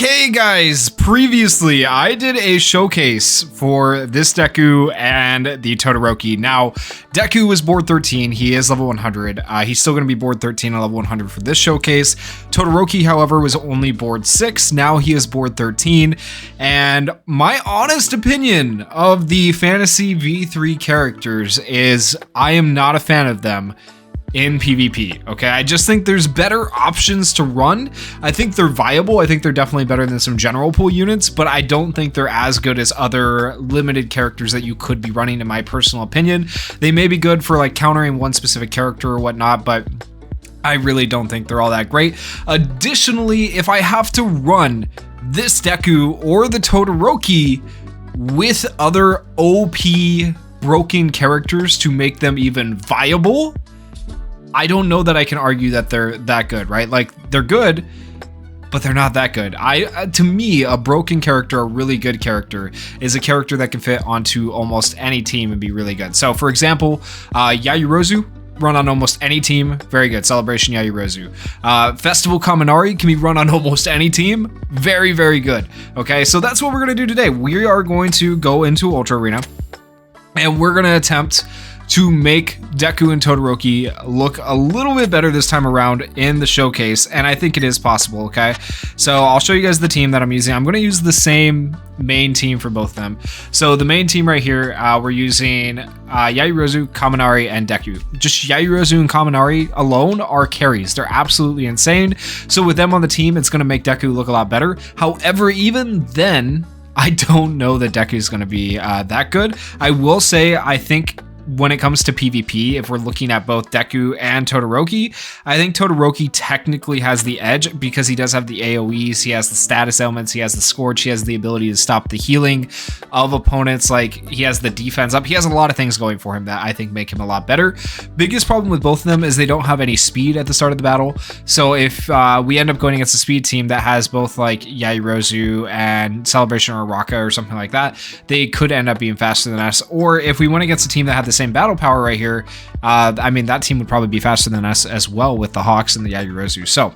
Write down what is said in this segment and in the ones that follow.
Okay guys, previously I did a showcase for this Deku and the Todoroki. Now, Deku was board 13, he is level 100. He's still going to be board 13 and level 100 for this showcase. Todoroki, however, was only board 6, now he is board 13. And my honest opinion of the Fantasy V3 characters is I am not a fan of them in PvP, okay? I just think there's better options to run. I think they're viable. I think they're definitely better than some general pool units, but I don't think they're as good as other limited characters that you could be running, in my personal opinion. They may be good for like countering one specific character or whatnot, but I really don't think they're all that great. Additionally, if I have to run this Deku or the Todoroki with other OP broken characters to make them even viable, I don't know that I can argue that they're that good, right? Like, they're good, but they're not that good. To me, a broken character, a really good character, is a character that can fit onto almost any team and be really good. So, for example, Yayurozu, run on almost any team, very good. Celebration Yayurozu. Festival Kaminari can be run on almost any team, very, very good. Okay, so that's what we're going to do today. We are going to go into Ultra Arena, and we're going to attempt to make Deku and Todoroki look a little bit better this time around in the showcase, and I think it is possible, okay? So I'll show you guys the team that I'm using. I'm going to use the same main team for both of them. So the main team right here, we're using Yayurozu, Kaminari, and Deku. Just Yayurozu and Kaminari alone are carries. They're absolutely insane. So with them on the team, it's going to make Deku look a lot better. However, even then, I don't know that Deku is going to be that good. I will say, I think when it comes to PvP, if we're looking at both Deku and Todoroki, I think Todoroki technically has the edge because he does have the AoEs, he has the status elements, he has the Scourge, he has the ability to stop the healing of opponents, like he has the defense up. He has a lot of things going for him that I think make him a lot better. Biggest problem with both of them is they don't have any speed at the start of the battle. So if we end up going against a speed team that has both like Yayurozu and Celebration or Raka or something like that, they could end up being faster than us. Or if we went against a team that had the same battle power right here, I mean, that team would probably be faster than us as well with the Hawks and the Yayurozu. So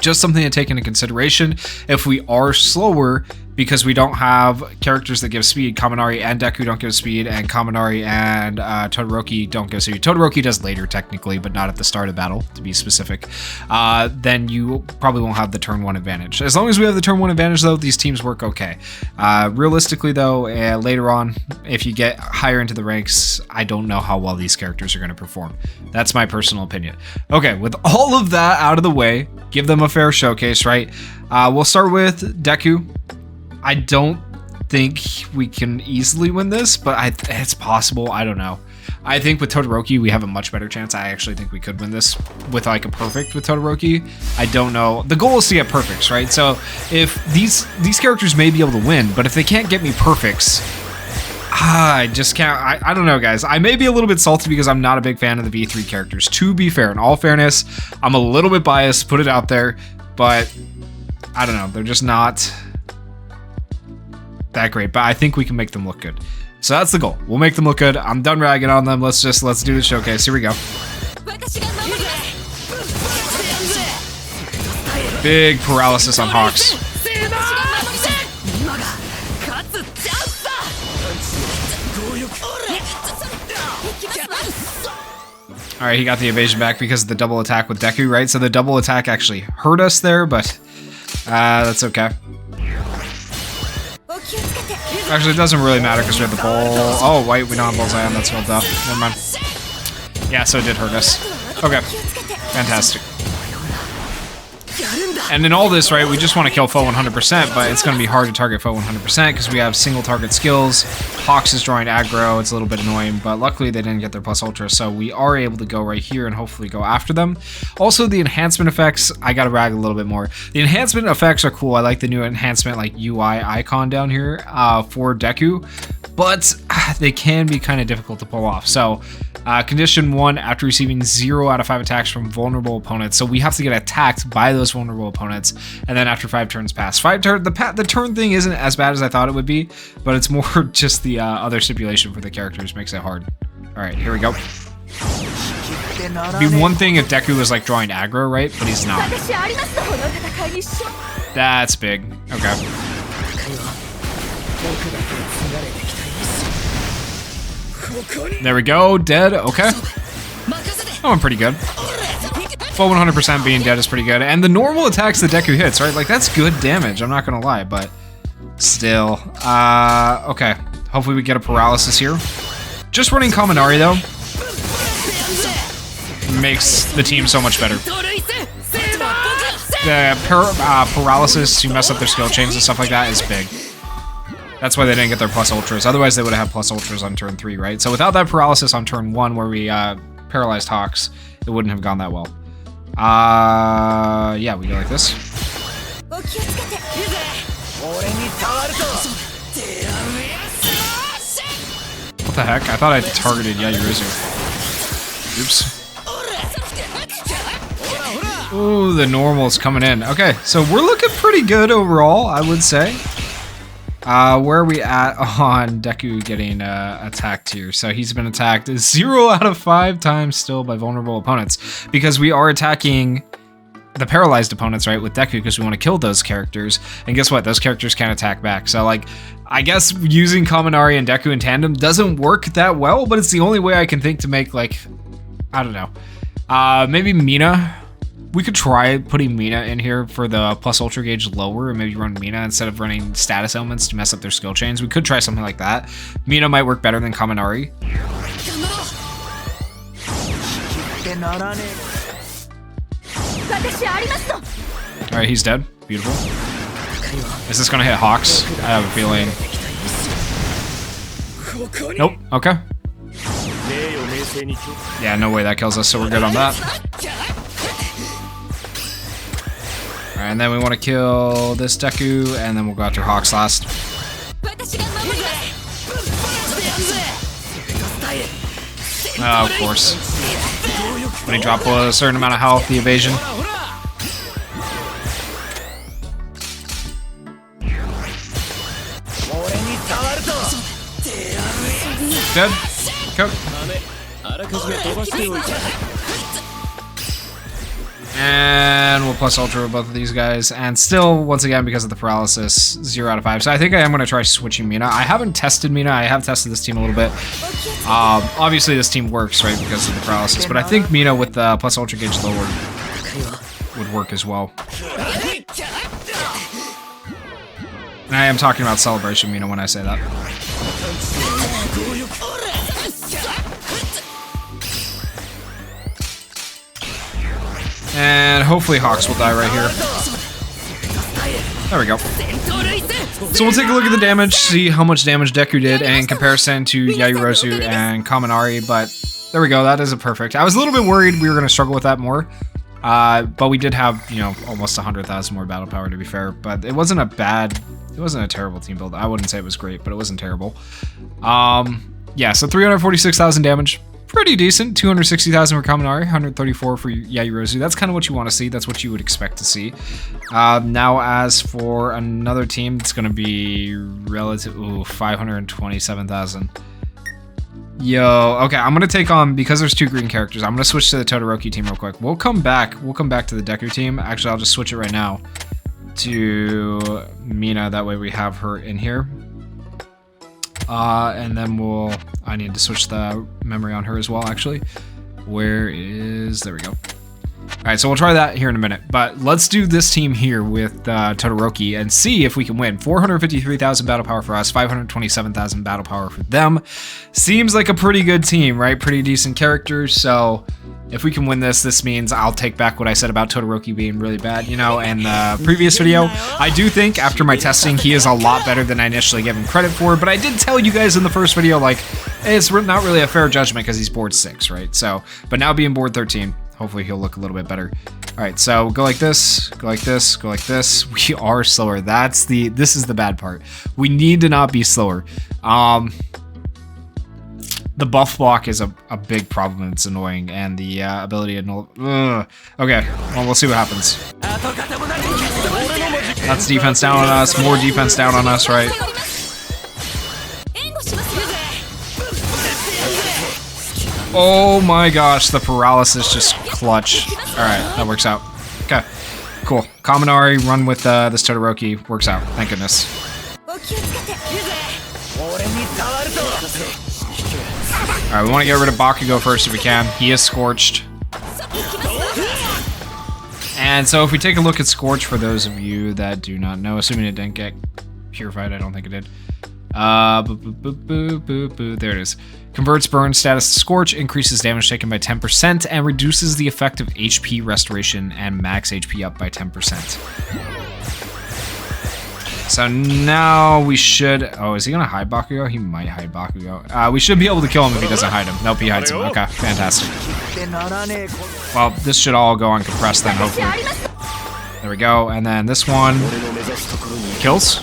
just something to take into consideration. If we are slower because we don't have characters that give speed, Kaminari and Deku don't give speed, and Kaminari and Todoroki don't give speed. Todoroki does later technically, but not at the start of battle, to be specific. Then you probably won't have the turn 1 advantage. As long as we have the turn 1 advantage though, these teams work okay. Realistically though, later on, if you get higher into the ranks, I don't know how well these characters are going to perform. That's my personal opinion. Okay, with all of that out of the way, give them a fair showcase, right? We'll start with Deku. I don't think we can easily win this, but it's possible. I don't know. I think with Todoroki, we have a much better chance. I actually think we could win this with like a perfect with Todoroki. I don't know. The goal is to get perfects, right? So if these characters may be able to win, but if they can't get me perfects, I just can't. I don't know, guys. I may be a little bit salty because I'm not a big fan of the V3 characters. To be fair, in all fairness, I'm a little bit biased, put it out there, but I don't know. They're just not that great, but I think we can make them look good. So that's the goal. We'll make them look good. I'm done ragging on them. Let's do the showcase. Here we go. Big paralysis on Hawks. All right, he got the evasion back because of the double attack with Deku, right? So the double attack actually hurt us there, but that's okay. Actually, it doesn't really matter because we have the ball. Oh, wait, we don't have bullseye on. That's well done. Never mind. Yeah, so it did hurt us. Okay, fantastic. And in all this, right, we just want to kill foe 100%, but it's going to be hard to target foe 100% because we have single target skills. Hawks is drawing aggro. It's a little bit annoying, but luckily they didn't get their plus ultra, so we are able to go right here and hopefully go after them. Also, the enhancement effects, I got to rag a little bit more. The enhancement effects are cool. I like the new enhancement like UI icon down here for Deku, but they can be kind of difficult to pull off. So condition 1, after receiving 0 out of 5 attacks from vulnerable opponents. So we have to get attacked by those vulnerable opponents, and then after 5 turns pass. The turn thing isn't as bad as I thought it would be, but it's more just the other stipulation for the characters makes it hard. All right, here we go. It'd be one thing if Deku was like drawing aggro, right? But he's not. That's big. Okay. There we go. Dead. Okay. That went pretty good. Full 100% being dead is pretty good. And the normal attacks the Deku hits, right? Like, that's good damage. I'm not going to lie, but still. Okay. Hopefully we get a paralysis here. Just running Kaminari, though, makes the team so much better. The paralysis to mess up their skill chains and stuff like that is big. That's why they didn't get their plus ultras. Otherwise, they would have had plus ultras on turn 3, right? So without that paralysis on turn 1, where we paralyzed Hawks, it wouldn't have gone that well. Yeah, we go like this. What the heck? I thought I targeted Yayuruzu. Oops. Ooh, the normal's coming in. Okay, so we're looking pretty good overall, I would say. Where are we at on Deku getting attacked here? So he's been attacked 0 out of 5 times still by vulnerable opponents, because we are attacking the paralyzed opponents, right, with Deku, because we want to kill those characters. And guess what? Those characters can't attack back. So, like, I guess using Kaminari and Deku in tandem doesn't work that well, but it's the only way I can think to make, like, I don't know. Maybe Mina. We could try putting Mina in here for the plus ultra gauge lower, and maybe run Mina instead of running status elements to mess up their skill chains. We could try something like that. Mina might work better than Kaminari. Alright, he's dead. Beautiful. Is this gonna hit Hawks? I have a feeling. Nope. Okay. Yeah, no way that kills us, so we're good on that. Alright, and then we want to kill this Deku, and then we'll go after Hawks last. Oh, of course. When he dropped a certain amount of health, the evasion. Dead. Go. And we'll plus ultra with both of these guys. And still, once again, because of the paralysis, 0 out of 5. So I think I am going to try switching Mina. I haven't tested Mina. I have tested this team a little bit. Obviously, this team works, right, because of the paralysis. But I think Mina with the plus ultra gauge lower would work as well. And I am talking about Celebration Mina when I say that. And hopefully Hawks will die right here. There we go. So we'll take a look at the damage, see how much damage Deku did in comparison to Yayuruzu and Kaminari, but there we go, that is a perfect. I was a little bit worried we were going to struggle with that more, but we did have, you know, almost 100,000 more battle power, to be fair, but it wasn't a terrible team build. I wouldn't say it was great, but it wasn't terrible. Yeah, so 346,000 damage. Pretty decent. 260,000 for Kaminari, 134 for Yayuruzu. That's kind of what you want to see. That's what you would expect to see. Now, as for another team, it's going to be relative. Ooh, 527,000. Yo, okay, I'm going to take on, because there's 2 green characters, I'm going to switch to the Todoroki team real quick. We'll come back to the Deku team. Actually, I'll just switch it right now to Mina. That way we have her in here. And then I need to switch the memory on her as well, actually. There we go. Alright, so we'll try that here in a minute. But let's do this team here with Todoroki and see if we can win. 453,000 battle power for us, 527,000 battle power for them. Seems like a pretty good team, right? Pretty decent characters, so if we can win this, this means I'll take back what I said about Todoroki being really bad, you know, in the previous video. I do think, after my testing, he is a lot better than I initially gave him credit for, but I did tell you guys in the first video, like, it's not really a fair judgment because he's board 6, right? So, but now being board 13, hopefully he'll look a little bit better. All right, so go like this, go like this, go like this. We are slower. This is the bad part. We need to not be slower. The buff block is a big problem. It's annoying, and the ability to null. Okay, well, we'll see what happens. That's defense down on us. More defense down on us, right? Oh my gosh, the paralysis just clutch. All right, that works out. Okay, cool. Kaminari, run with this Todoroki. Works out. Thank goodness. Alright, we want to get rid of Bakugo first if we can. He is Scorched. And so if we take a look at Scorch, for those of you that do not know, assuming it didn't get purified, I don't think it did. There it is. Converts burn status to Scorch, increases damage taken by 10%, and reduces the effect of HP restoration and max HP up by 10%. So now we should... Oh, is he going to hide Bakugo? He might hide Bakugo. We should be able to kill him if he doesn't hide him. Nope, he hides him. Okay, fantastic. Well, this should all go on compressed then, hopefully. There we go. And then this one kills.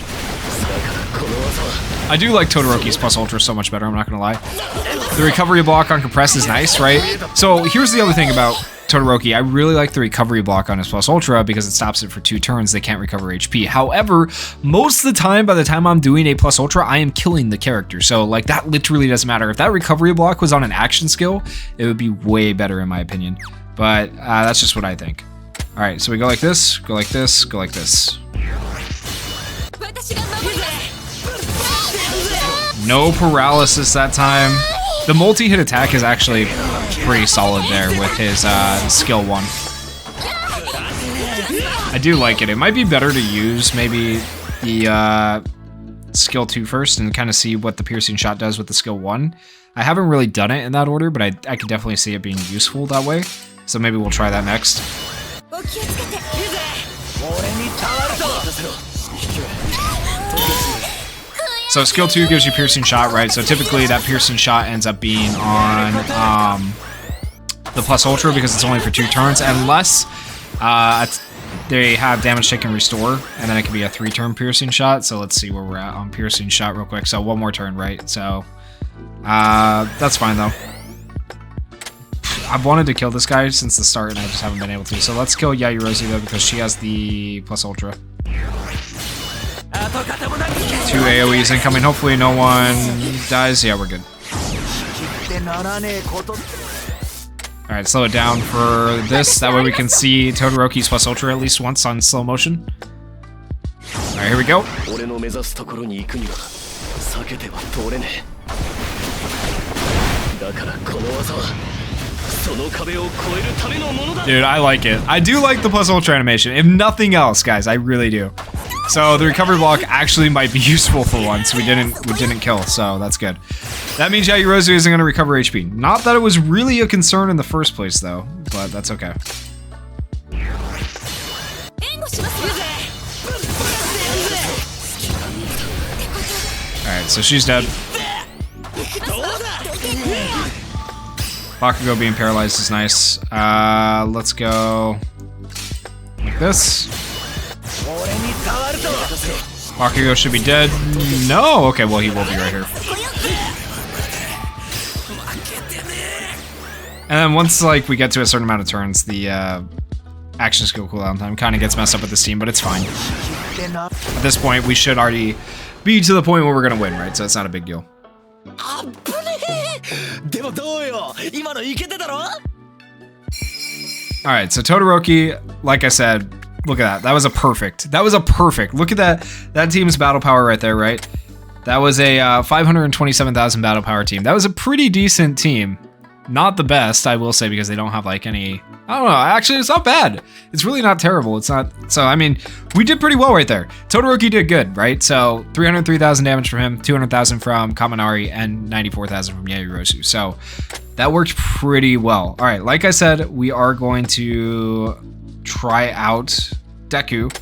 I do like Todoroki's plus ultra so much better, I'm not going to lie. The recovery block on compressed is nice, right? So here's the other thing about Todoroki. I really like the recovery block on his plus ultra because it stops it for 2 turns. They can't recover HP. However, most of the time, by the time I'm doing a plus ultra, I am killing the character. So like that literally doesn't matter. If that recovery block was on an action skill, it would be way better in my opinion. But that's just what I think. All right, so we go like this, go like this, go like this. No paralysis that time. The multi-hit attack is actually pretty solid there with his skill 1. I do like it. It might be better to use maybe the skill 2 first and kind of see what the piercing shot does with the skill 1. I haven't really done it in that order, but I could definitely see it being useful that way. So maybe we'll try that next. So skill 2 gives you piercing shot, right? So typically that piercing shot ends up being on the plus ultra because it's only for 2 turns, unless they have damage taken restore, and then it can be a 3-turn piercing shot. So let's see where we're at on piercing shot real quick. So 1 more turn, right? So that's fine though. I've wanted to kill this guy since the start and I just haven't been able to. So let's kill Yajirozu though because she has the plus ultra. 2 AoEs incoming. Hopefully no one dies. Yeah, we're good. Alright, slow it down for this. That way we can see Todoroki's plus ultra at least once on slow motion. Alright, here we go. Dude, I like it. I do like the plus ultra animation. If nothing else, guys, I really do. So the recovery block actually might be useful for once. We didn't kill, so that's good. That means Yajirozu isn't going to recover HP. Not that it was really a concern in the first place, though, but that's okay. Alright, so she's dead. Bakugo being paralyzed is nice. Let's go like this. Bakugo should be dead. No! Okay, well, he will be right here. And then once, like, we get to a certain amount of turns, the action skill cooldown time kind of gets messed up with this team, but it's fine. At this point, we should already be to the point where we're going to win, right? So it's not a big deal. Alright, so Todoroki, like I said, look at that. That was a perfect. That was a perfect. Look at that. That team's battle power right there, right? That was a 527,000 battle power team. That was a pretty decent team. Not the best, I will say, because they don't have like any... I don't know. Actually, it's not bad. It's really not terrible. It's not... So, I mean, we did pretty well right there. Todoroki did good, right? So, 303,000 damage from him, 200,000 from Kaminari, and 94,000 from Yajirozu. So, that worked pretty well. All right, like I said, we are going to try out DEKU.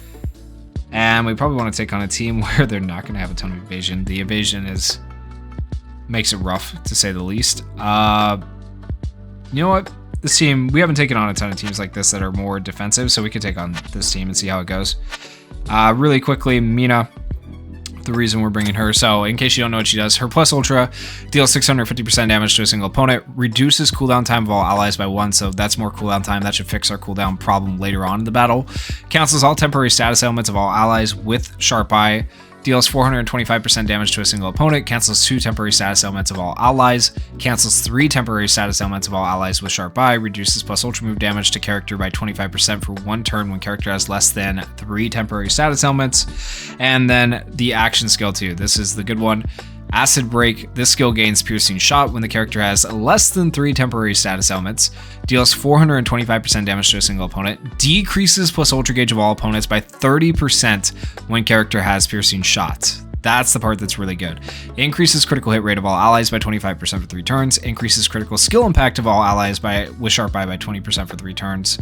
And we probably want to take on a team where they're not going to have a ton of evasion. The evasion makes it rough, to say the least. You know what? This team, we haven't taken on a ton of teams like this that are more defensive, so we could take on this team and see how it goes. Really quickly, Mina, the reason we're bringing her. So, in case you don't know what she does, her plus ultra deals 650% damage to a single opponent, reduces cooldown time of all allies by 1, so that's more cooldown time. That should fix our cooldown problem later on in the battle. Cancels all temporary status elements of all allies with Sharp Eye. deals 425% damage to a single opponent, cancels 2 temporary status elements of all allies, cancels 3 temporary status elements of all allies with Sharp Eye, reduces plus ultra move damage to character by 25% for 1 turn when character has less than 3 temporary status elements. And then the action skill 2. This is the good one. Acid Break. This skill gains Piercing Shot when the character has less than 3 temporary status elements, deals 425% damage to a single opponent, decreases plus ultra gauge of all opponents by 30% when character has Piercing Shot. That's the part that's really good. Increases critical hit rate of all allies by 25% for 3 turns, increases critical skill impact of all allies with Sharp Eye by 20% for 3 turns.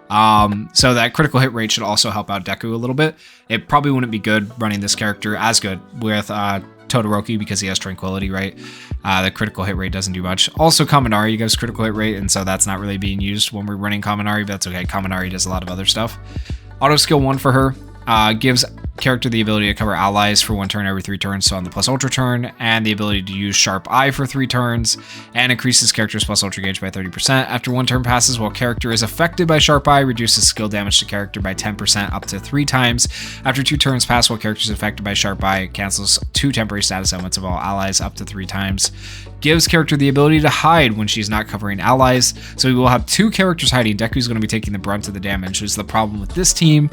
So that critical hit rate should also help out Deku a little bit. It probably wouldn't be good running this character as good with Todoroki because he has Tranquility, right? The critical hit rate doesn't do much. Also, Kaminari gives critical hit rate, and so that's not really being used when we're running Kaminari, but that's okay. Kaminari does a lot of other stuff. Auto skill 1 for her. Gives character the ability to cover allies for 1 turn every 3 turns, so on the plus ultra turn, and the ability to use Sharp Eye for 3 turns, and increases character's plus ultra gauge by 30%. After 1 turn passes while character is affected by Sharp Eye, reduces skill damage to character by 10% up to 3 times. After 2 turns pass while character is affected by Sharp Eye, cancels 2 temporary status elements of all allies up to 3 times. Gives character the ability to hide when she's not covering allies, so we will have 2 characters hiding. Deku's going to be taking the brunt of the damage, which is the problem with this team.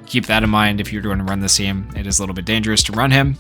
Keep that in mind if you're going to run this team. It is a little bit dangerous to run him.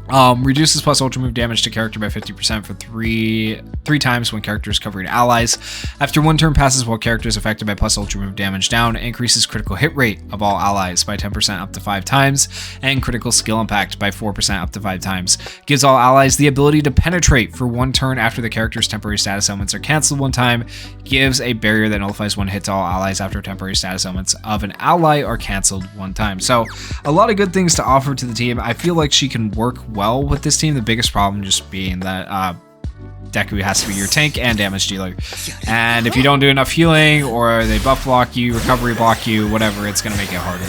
Reduces plus ultra move damage to character by 50% for three times when character is covering allies. After 1 turn passes while character is affected by plus ultra move damage down, increases critical hit rate of all allies by 10% up to 5 times, and critical skill impact by 4% up to 5 times. Gives all allies the ability to penetrate for 1 turn after the character's temporary status elements are cancelled 1 time. Gives a barrier that nullifies 1 hit to all allies after temporary status elements of an ally are cancelled 1 time. So a lot of good things to offer to the team. I feel like she can work well with this team. The biggest problem just being that Deku has to be your tank and damage dealer, and if you don't do enough healing or they buff block you, recovery block you, whatever, it's gonna make it harder.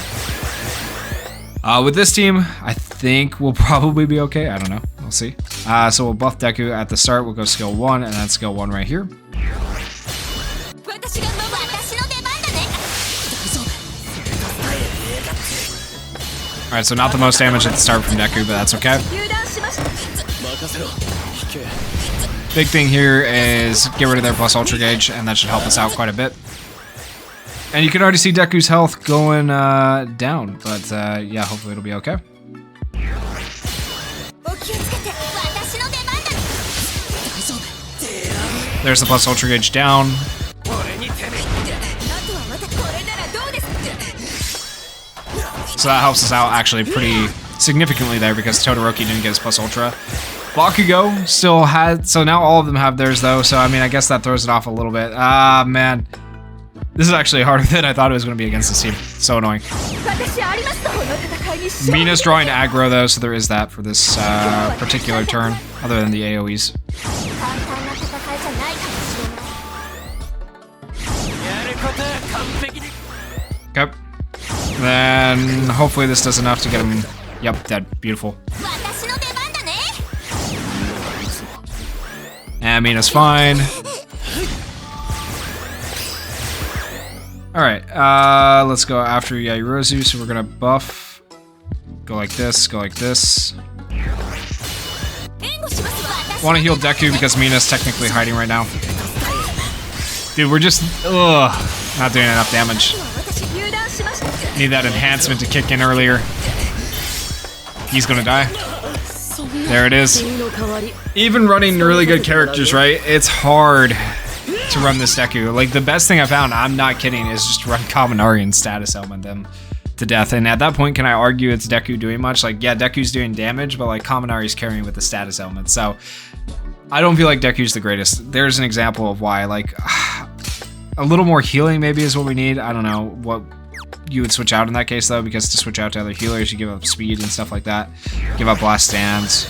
With this team, I think we'll probably be okay. I don't know, we'll see. So we'll buff Deku at the start. We'll go skill 1 and then skill 1 right here. Alright, so not the most damage at the start from Deku, but that's okay. Big thing here is get rid of their plus ultra gauge, and that should help us out quite a bit. And you can already see Deku's health going down, but yeah, hopefully it'll be okay. There's the plus ultra gauge down. So that helps us out actually pretty significantly there because Todoroki didn't get his plus ultra. Bakugo still had, so now all of them have theirs though, so I mean I guess that throws it off a little bit. Ah man, this is actually harder than I thought it was going to be against this team. So annoying. Mina's drawing aggro though, so there is that for this particular turn, other than the AoEs. Okay. Then hopefully this does enough to get him. Yep, dead. Beautiful. And Mina's fine. Alright, let's go after Yairozu. So we're gonna buff. Go like this, go like this. Want to heal Deku because Mina's technically hiding right now. Dude, we're just not doing enough damage. Need that enhancement to kick in earlier. He's gonna die. There it is. Even running really good characters, right? It's hard to run this Deku. Like, the best thing I found, I'm not kidding, is just run Kaminari and status element them to death. And at that point, can I argue it's Deku doing much? Like, yeah, Deku's doing damage, but like Kaminari's carrying with the status element. So I don't feel like Deku's the greatest. There's an example of why. Like, a little more healing maybe is what we need. I don't know what you would switch out in that case though, because to switch out to other healers you give up speed and stuff like that. Give up last stands.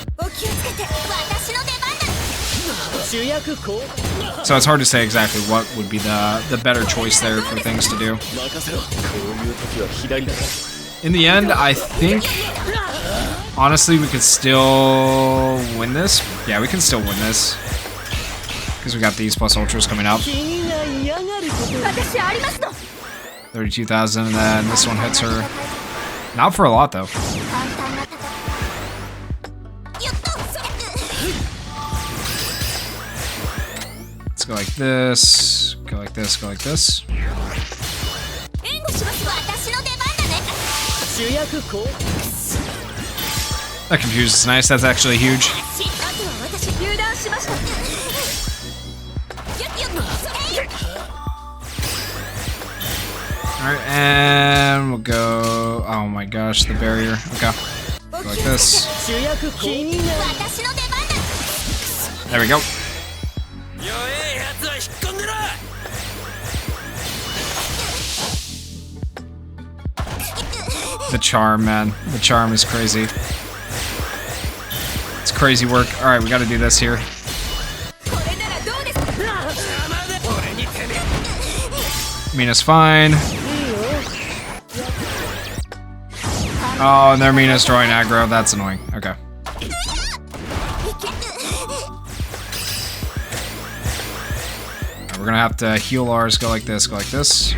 So it's hard to say exactly what would be the better choice there for things to do. In the end, I think honestly we could still win this. Yeah, we can still win this. Because we got these plus ultras coming up. 32,000, and then this one hits her. Not for a lot though. Let's go like this. Go like this. Go like this. That confuses nice. That's actually huge. Alright, and we'll go. Oh my gosh, the barrier. Okay. Go like this. There we go. The charm, man. The charm is crazy. It's crazy work. Alright, we gotta do this here. Mina's fine. Oh, and their Mina's drawing aggro. That's annoying. Okay. Right, we're gonna have to heal ours. Go like this. Go like this.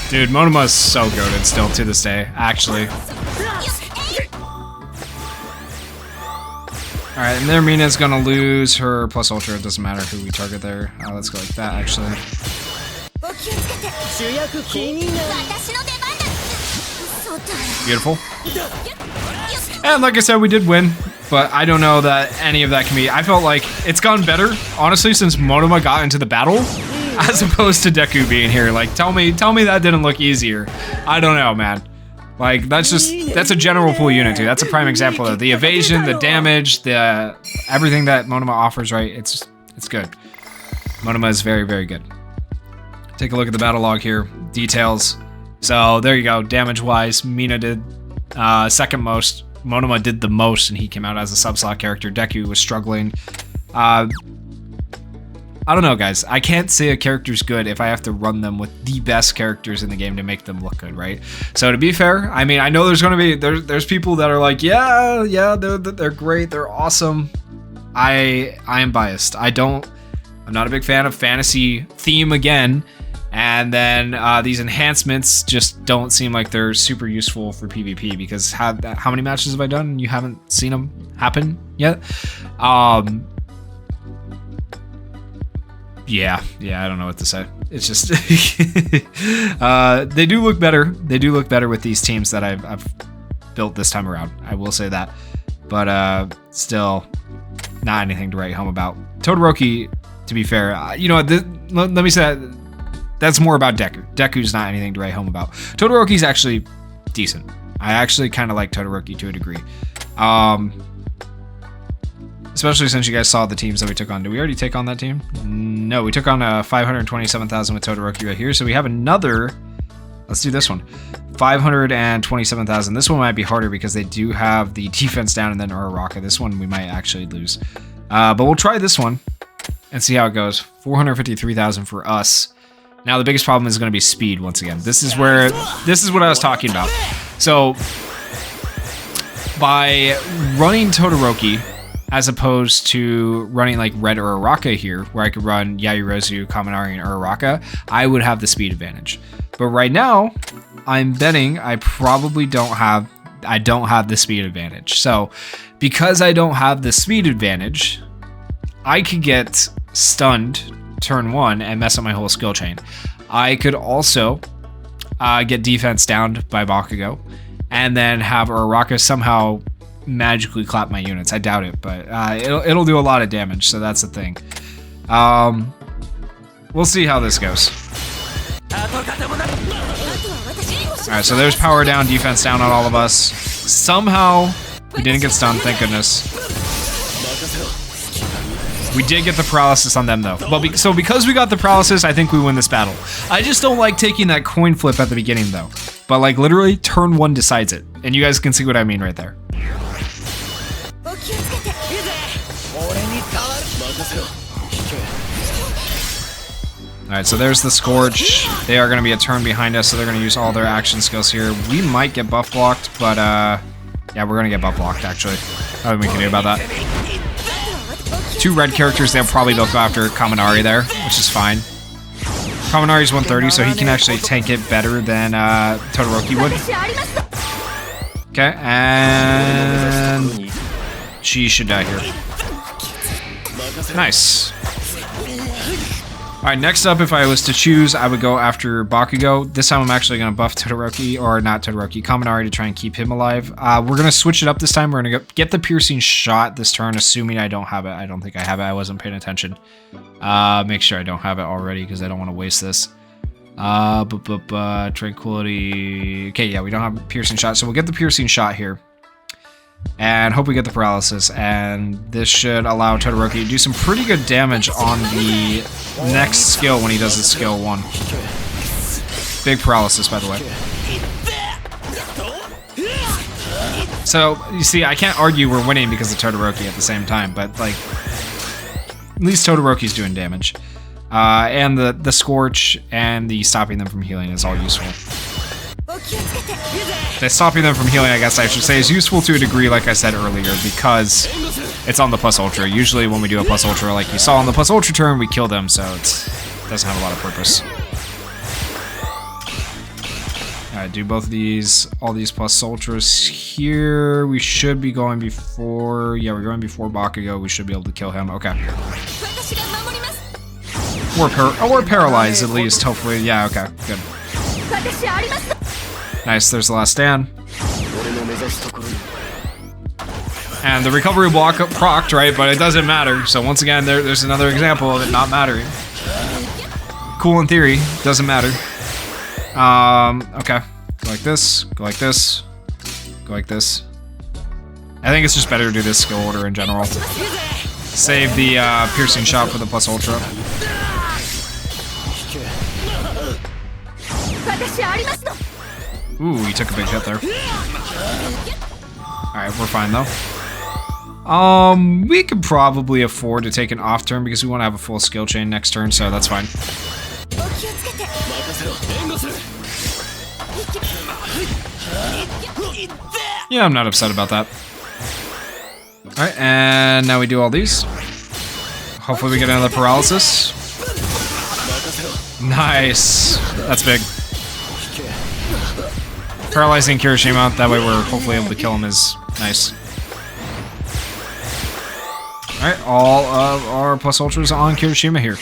Dude, Monoma is so goated still to this day, actually. Alright, and their Mina's gonna lose her plus ultra. It doesn't matter who we target there. Let's go like that, actually. Beautiful. And like I said, we did win, but I don't know that any of that can be. I felt like it's gone better, honestly, since Monoma got into the battle, as opposed to Deku being here. Like, tell me that didn't look easier. I don't know, man. Like, that's a general pool unit, too. That's a prime example of the evasion, the damage, the everything that Monoma offers, right? It's good. Monoma is very, very good. Take a look at the battle log here. Details. So, there you go. Damage-wise, Mina did second most. Monoma did the most, and he came out as a sub-slot character. Deku was struggling. I don't know, guys. I can't say a character's good if I have to run them with the best characters in the game to make them look good, right? So to be fair, I mean, I know there's gonna be there's people that are like, yeah, they're great, they're awesome. I am biased. I'm not a big fan of fantasy theme again, and then these enhancements just don't seem like they're super useful for PvP because how many matches have I done and you haven't seen them happen yet? Yeah, I don't know what to say. It's just they do look better. They do look better with these teams that I've built this time around. I will say that, but still, not anything to write home about. Todoroki, to be fair, you know, let me say that's more about Deku. Deku's not anything to write home about. Todoroki's actually decent. I actually kind of like Todoroki to a degree. Especially since you guys saw the teams that we took on. Did we already take on that team? No, we took on 527,000 with Todoroki right here. So we have another, let's do this one. 527,000. This one might be harder because they do have the defense down and then Uraraka. This one we might actually lose. But we'll try this one and see how it goes. 453,000 for us. Now the biggest problem is going to be speed once again. This is what I was talking about. So by running Todoroki, as opposed to running like Red Uraraka here, where I could run Yayorozu, Kaminari, and Uraraka, I would have the speed advantage. But right now, I'm betting I probably don't have the speed advantage. So because I don't have the speed advantage, I could get stunned turn one and mess up my whole skill chain. I could also get defense downed by Bakugo, and then have Uraraka somehow magically clap my units. I doubt it, but it'll do a lot of damage, so that's the thing. We'll see how this goes. Alright, so there's power down, defense down on all of us. Somehow, we didn't get stunned, thank goodness. We did get the paralysis on them, though. But so because we got the paralysis, I think we win this battle. I just don't like taking that coin flip at the beginning, though. But, like, literally, turn one decides it. And you guys can see what I mean right there. Alright, so there's the Scorch. They are going to be a turn behind us, so they're going to use all their action skills here. We might get buff blocked, but, yeah, we're going to get buff blocked, actually. Nothing we can do about that. Two red characters, they'll probably both go after Kaminari there, which is fine. Kaminari's 130, so he can actually tank it better than Todoroki would. Okay, and she should die here. Nice. Alright, next up, if I was to choose, I would go after Bakugo. This time I'm actually going to buff Todoroki, or not Todoroki, Kaminari to try and keep him alive. We're going to switch it up this time. We're going to get the piercing shot this turn, assuming I don't have it. I don't think I have it. I wasn't paying attention. Make sure I don't have it already, because I don't want to waste this. Tranquility. Okay, yeah, we don't have a piercing shot, so we'll get the piercing shot here. And hope we get the paralysis, and this should allow Todoroki to do some pretty good damage on the next skill when he does his skill 1. Big paralysis, by the way. So, you see, I can't argue we're winning because of Todoroki at the same time, but, like, at least Todoroki's doing damage. And the Scorch and the stopping them from healing is all useful. The stopping them from healing, I guess I should say, is useful to a degree, like I said earlier, because it's on the plus ultra. Usually when we do a plus ultra, like you saw on the plus ultra turn, we kill them, so it doesn't have a lot of purpose. Alright, do both of these, all these plus ultras here. We should be going before, yeah, we're going before Bakugo. We should be able to kill him. Okay. Or paralyzed at least, hopefully. Yeah, okay, good. Nice, there's the last stand. And the recovery block procced, right? But it doesn't matter. So once again, there's another example of it not mattering. Cool in theory, doesn't matter. Okay. Go like this, go like this, go like this. I think it's just better to do this skill order in general. Save the piercing shot for the plus ultra. Ooh, he took a big hit there. Alright, we're fine though. We could probably afford to take an off turn because we want to have a full skill chain next turn, so that's fine. Yeah, I'm not upset about that. Alright, and now we do all these. Hopefully we get another paralysis. Nice. That's big. Paralyzing Kirishima, that way we're hopefully able to kill him is nice. Alright, all of our plus ultras on Kirishima here.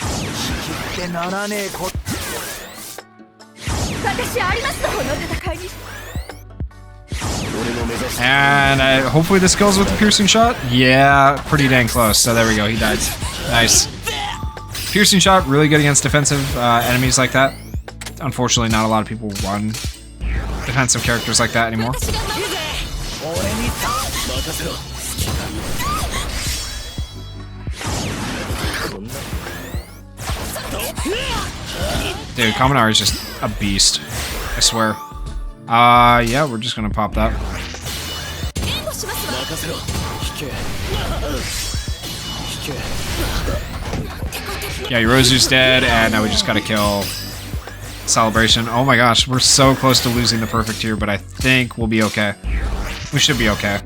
And hopefully this kills with the piercing shot? Yeah, pretty dang close. So there we go, he died. Nice. Piercing shot, really good against defensive enemies like that. Unfortunately, not a lot of people run defensive characters like that anymore. Dude, Kaminari is just a beast. I swear. Yeah, we're just gonna pop that. Yeah, Yorozu's dead, and now we just gotta kill Celebration. Oh my gosh, we're so close to losing the perfect here, but I think we'll be okay. We should be okay.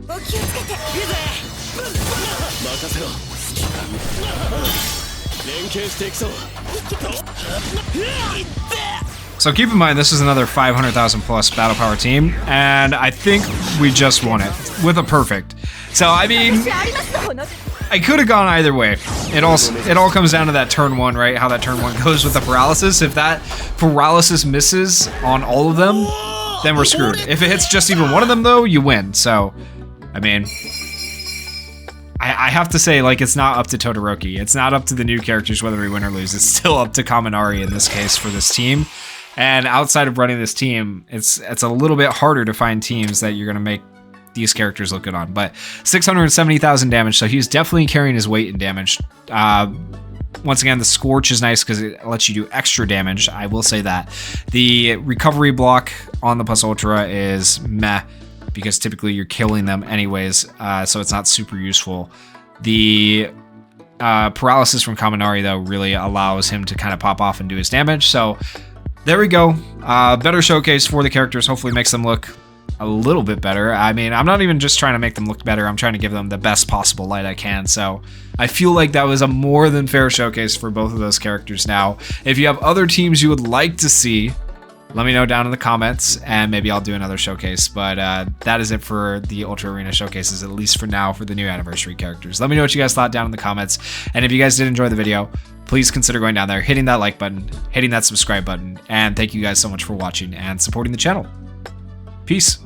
So keep in mind, this is another 500,000 plus battle power team, and I think we just won it with a perfect. So I mean, I could have gone either way. It all comes down to that turn 1, right? How that turn 1 goes with the paralysis. If that paralysis misses on all of them, then we're screwed. If it hits just even one of them, though, you win. So, I mean, I have to say, like, it's not up to Todoroki. It's not up to the new characters whether we win or lose. It's still up to Kaminari in this case for this team. And outside of running this team, it's a little bit harder to find teams that you're going to make these characters look good on. But 670,000 damage, so he's definitely carrying his weight in damage. Once again, the Scorch is nice because it lets you do extra damage. I will say that. The recovery block on the plus ultra is meh, because typically you're killing them anyways, so it's not super useful. The paralysis from Kaminari, though, really allows him to kind of pop off and do his damage. So there we go. Better showcase for the characters. Hopefully makes them look a little bit better. I mean, I'm not even just trying to make them look better. I'm trying to give them the best possible light I can. So I feel like that was a more than fair showcase for both of those characters. Now, if you have other teams you would like to see let me know down in the comments, and maybe I'll do another showcase. But that is it for the Ultra Arena showcases, at least for now, for the new anniversary characters. Let me know what you guys thought down in the comments. And if you guys did enjoy the video, please consider going down there, hitting that like button, hitting that subscribe button. And thank you guys so much for watching and supporting the channel. Peace.